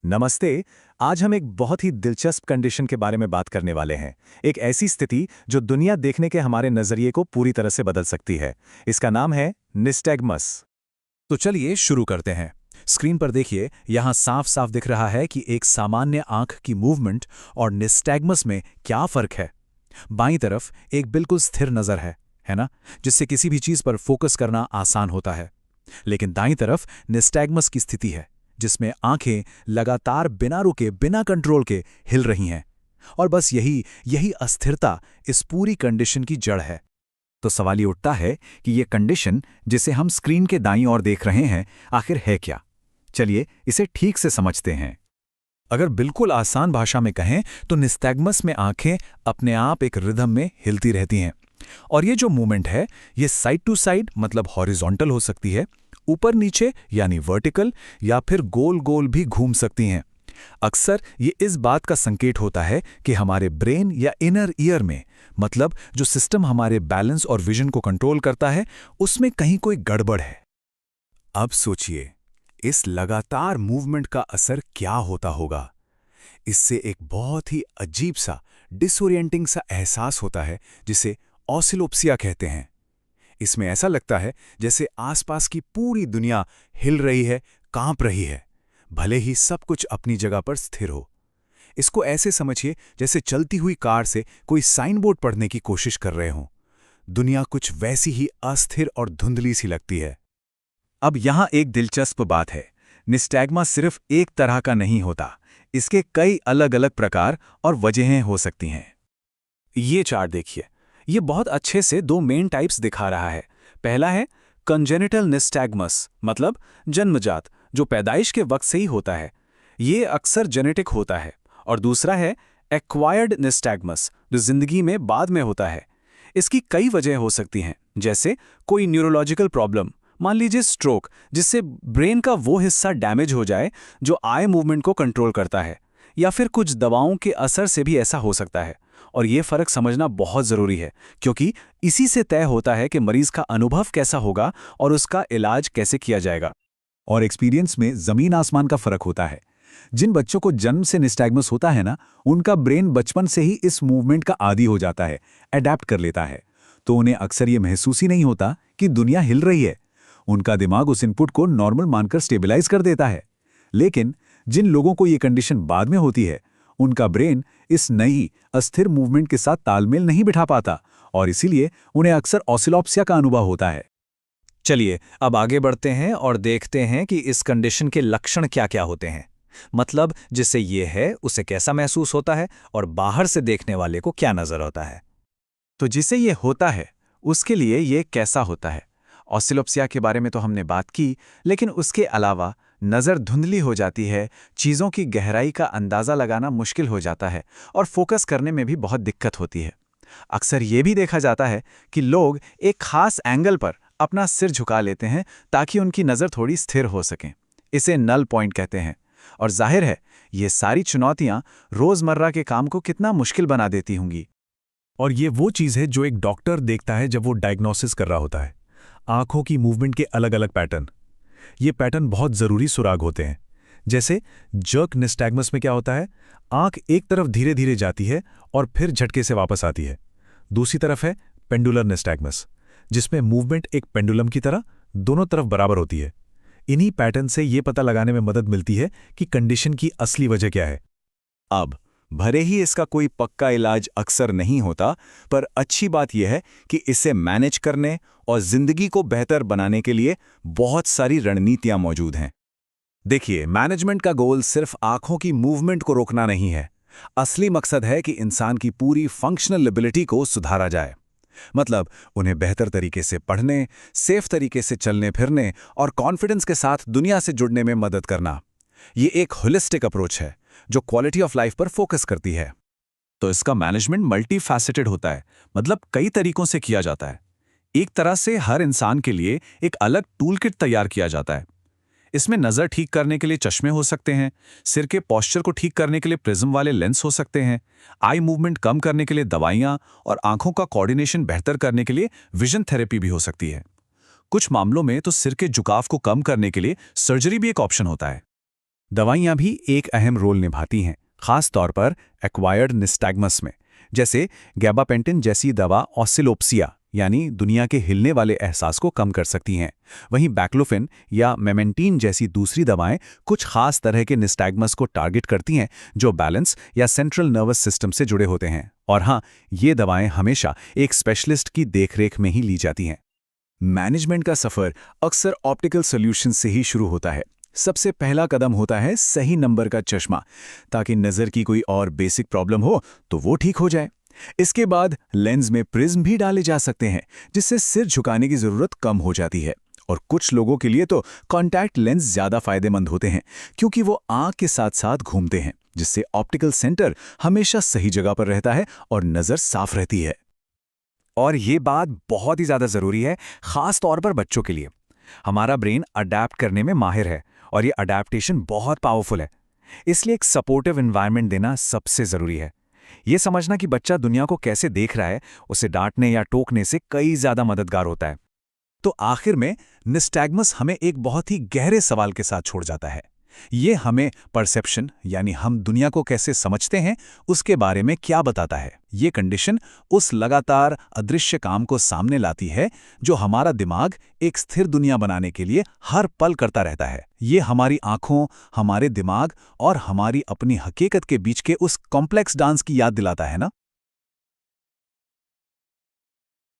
नमस्ते। आज हम एक बहुत ही दिलचस्प कंडीशन के बारे में बात करने वाले हैं। एक ऐसी स्थिति जो दुनिया देखने के हमारे नजरिए को पूरी तरह से बदल सकती है। इसका नाम है निस्टैग्मस। तो चलिए शुरू करते हैं। स्क्रीन पर देखिए, यहाँ साफ साफ दिख रहा है कि एक सामान्य आंख की मूवमेंट और निस्टैग्मस में क्या फर्क है। बाईं तरफ एक बिल्कुल स्थिर नजर है ना, जिससे किसी भी चीज पर फोकस करना आसान होता है। लेकिन दाईं तरफ निस्टैग्मस की स्थिति है, जिसमें आंखें लगातार बिना रुके बिना कंट्रोल के हिल रही हैं। और बस यही यही अस्थिरता इस पूरी कंडीशन की जड़ है। तो सवाल ये उठता है कि ये कंडीशन जिसे हम स्क्रीन के दाईं ओर देख रहे हैं, आखिर है क्या। चलिए इसे ठीक से समझते हैं। अगर बिल्कुल आसान भाषा में कहें तो निस्टैग्मस में आंखें अपने आप एक रिदम में हिलती रहती हैं। और ये जो मूवमेंट है, ये साइड टू साइड मतलब हॉरिजॉन्टल हो सकती है, ऊपर नीचे यानी वर्टिकल, या फिर गोल गोल भी घूम सकती हैं। अक्सर ये इस बात का संकेत होता है कि हमारे ब्रेन या इनर ईयर में, मतलब जो सिस्टम हमारे बैलेंस और विजन को कंट्रोल करता है, उसमें कहीं कोई गड़बड़ है। अब सोचिए, इस लगातार मूवमेंट का असर क्या होता होगा। इससे एक बहुत ही अजीब सा डिसोरिएंटिंग सा एहसास होता है, जिसे ऑसिलोप्सिया कहते हैं। इसमें ऐसा लगता है जैसे आसपास की पूरी दुनिया हिल रही है, कांप रही है, भले ही सब कुछ अपनी जगह पर स्थिर हो। इसको ऐसे समझिए जैसे चलती हुई कार से कोई साइन बोर्ड पढ़ने की कोशिश कर रहे हों। दुनिया कुछ वैसी ही अस्थिर और धुंधली सी लगती है। अब यहां एक दिलचस्प बात है, निस्टैग्मा सिर्फ एक तरह का नहीं होता। इसके कई अलग अलग प्रकार और वजहें हो सकती हैं। ये चार्ट देखिए, ये बहुत अच्छे से दो मेन टाइप्स दिखा रहा है। पहला है कंजेनिटल निस्टैग्मस, मतलब जन्मजात, जो पैदाइश के वक्त से ही होता है। ये अक्सर जेनेटिक होता है। और दूसरा है एक्वायर्ड निस्टैग्मस, जो जिंदगी में बाद में होता है। इसकी कई वजह हो सकती हैं, जैसे कोई न्यूरोलॉजिकल प्रॉब्लम, मान लीजिए स्ट्रोक, जिससे ब्रेन का वो हिस्सा डैमेज हो जाए जो आई मूवमेंट को कंट्रोल करता है, या फिर कुछ दवाओं के असर से भी ऐसा हो सकता है। और ये फर्क समझना बहुत जरूरी है, क्योंकि इसी से तय होता है कि मरीज का अनुभव कैसा होगा और उसका इलाज कैसे किया जाएगा। और एक्सपीरियंस में जमीन आसमान का फर्क होता है। जिन बच्चों को जन्म से निस्टैग्मस होता है ना, उनका ब्रेन बचपन से ही इस मूवमेंट का आदी हो जाता है, अडैप्ट कर लेता है। तो उन्हें अक्सर ये महसूस ही नहीं होता कि दुनिया हिल रही है। उनका दिमाग उस इनपुट को नॉर्मल मानकर स्टेबलाइज कर देता है। लेकिन जिन लोगों को ये कंडीशन बाद में होती है, उनका ब्रेन इस नई अस्थिर मूवमेंट के साथ तालमेल नहीं बिठा पाता, और इसीलिए उन्हें अक्सर ऑसिलोप्सिया का अनुभव होता है। चलिए अब आगे बढ़ते हैं और देखते हैं कि इस कंडीशन के लक्षण क्या-क्या होते हैं। मतलब जिससे ये है उसे कैसा महसूस होता है और बाहर से देखने वाले को क्या नजर आता है। तो जिसे ये होता है, उसके लिए ये कैसा होता है। ऑसिलोप्सिया के बारे में तो हमने बात की, लेकिन उसके अलावा नज़र धुंधली हो जाती है, चीज़ों की गहराई का अंदाज़ा लगाना मुश्किल हो जाता है, और फोकस करने में भी बहुत दिक्कत होती है। अक्सर ये भी देखा जाता है कि लोग एक खास एंगल पर अपना सिर झुका लेते हैं ताकि उनकी नज़र थोड़ी स्थिर हो सके। इसे नल पॉइंट कहते हैं। और जाहिर है, ये सारी चुनौतियां रोज़मर्रा के काम को कितना मुश्किल बना देती होंगी। और ये वो चीज़ है जो एक डॉक्टर देखता है जब वो डायग्नोसिस कर रहा होता है। आंखों की मूवमेंट के अलग अलग पैटर्न, ये पैटर्न बहुत ज़रूरी सुराग होते हैं। जैसे जर्क निस्टैग्मस में क्या होता है, आंख एक तरफ धीरे धीरे जाती है और फिर झटके से वापस आती है। दूसरी तरफ है पेंडुलर निस्टैग्मस, जिसमें मूवमेंट एक पेंडुलम की तरह दोनों तरफ बराबर होती है। इन्हीं पैटर्न से ये पता लगाने में मदद मिलती है कि कंडीशन की असली वजह क्या है। अब भले ही इसका कोई पक्का इलाज अक्सर नहीं होता, पर अच्छी बात यह है कि इसे मैनेज करने और जिंदगी को बेहतर बनाने के लिए बहुत सारी रणनीतियां मौजूद हैं। देखिए, मैनेजमेंट का गोल सिर्फ आंखों की मूवमेंट को रोकना नहीं है। असली मकसद है कि इंसान की पूरी फंक्शनल एबिलिटी को सुधारा जाए। मतलब उन्हें बेहतर तरीके से पढ़ने, सेफ तरीके से चलने फिरने और कॉन्फिडेंस के साथ दुनिया से जुड़ने में मदद करना। ये एक होलिस्टिक अप्रोच है जो क्वालिटी ऑफ लाइफ पर फोकस करती है। तो इसका मैनेजमेंट मल्टी फैसेटेड होता है, मतलब कई तरीकों से किया जाता है। एक तरह से हर इंसान के लिए एक अलग टूल किट तैयार किया जाता है। इसमें नज़र ठीक करने के लिए चश्मे हो सकते हैं, सिर के पोस्चर को ठीक करने के लिए प्रिज्म वाले लेंस हो सकते हैं, आई मूवमेंट कम करने के लिए दवाइयां, और आंखों का कोऑर्डिनेशन बेहतर करने के लिए विजन थेरेपी भी हो सकती है। कुछ मामलों में तो सिर के झुकाव को कम करने के लिए सर्जरी भी एक ऑप्शन होता है। दवाइयाँ भी एक अहम रोल निभाती हैं, खास तौर पर एक्वायर्ड निस्टैग्मस में। जैसे गैबापेंटिन जैसी दवा ऑसिलोप्सिया यानी दुनिया के हिलने वाले एहसास को कम कर सकती हैं। वहीं बैक्लोफिन या मेमेंटीन जैसी दूसरी दवाएं कुछ खास तरह के निस्टैग्मस को टारगेट करती हैं जो बैलेंस या सेंट्रल नर्वस सिस्टम से जुड़े होते हैं। और हाँ, ये दवाएं हमेशा एक स्पेशलिस्ट की देखरेख में ही ली जाती हैं। मैनेजमेंट का सफ़र अक्सर ऑप्टिकल सॉल्यूशन से ही शुरू होता है। सबसे पहला कदम होता है सही नंबर का चश्मा, ताकि नज़र की कोई और बेसिक प्रॉब्लम हो तो वो ठीक हो जाए। इसके बाद लेंस में प्रिज्म भी डाले जा सकते हैं, जिससे सिर झुकाने की ज़रूरत कम हो जाती है। और कुछ लोगों के लिए तो कॉन्टैक्ट लेंस ज़्यादा फायदेमंद होते हैं, क्योंकि वो आँख के साथ साथ घूमते हैं, जिससे ऑप्टिकल सेंटर हमेशा सही जगह पर रहता है और नज़र साफ रहती है। और ये बात बहुत ही ज़्यादा ज़रूरी है, ख़ास तौर पर बच्चों के लिए। हमारा ब्रेन अडैप्ट करने में माहिर है और ये अडैप्टेशन बहुत पावरफुल है। इसलिए एक सपोर्टिव एनवायरनमेंट देना सबसे ज़रूरी है। ये समझना कि बच्चा दुनिया को कैसे देख रहा है, उसे डांटने या टोकने से कई ज़्यादा मददगार होता है। तो आखिर में निस्टैग्मस हमें एक बहुत ही गहरे सवाल के साथ छोड़ जाता है। ये हमें परसेप्शन यानी हम दुनिया को कैसे समझते हैं उसके बारे में क्या बताता है। ये कंडीशन उस लगातार अदृश्य काम को सामने लाती है जो हमारा दिमाग एक स्थिर दुनिया बनाने के लिए हर पल करता रहता है। ये हमारी आंखों, हमारे दिमाग और हमारी अपनी हकीकत के बीच के उस कॉम्प्लेक्स डांस की याद दिलाता है ना।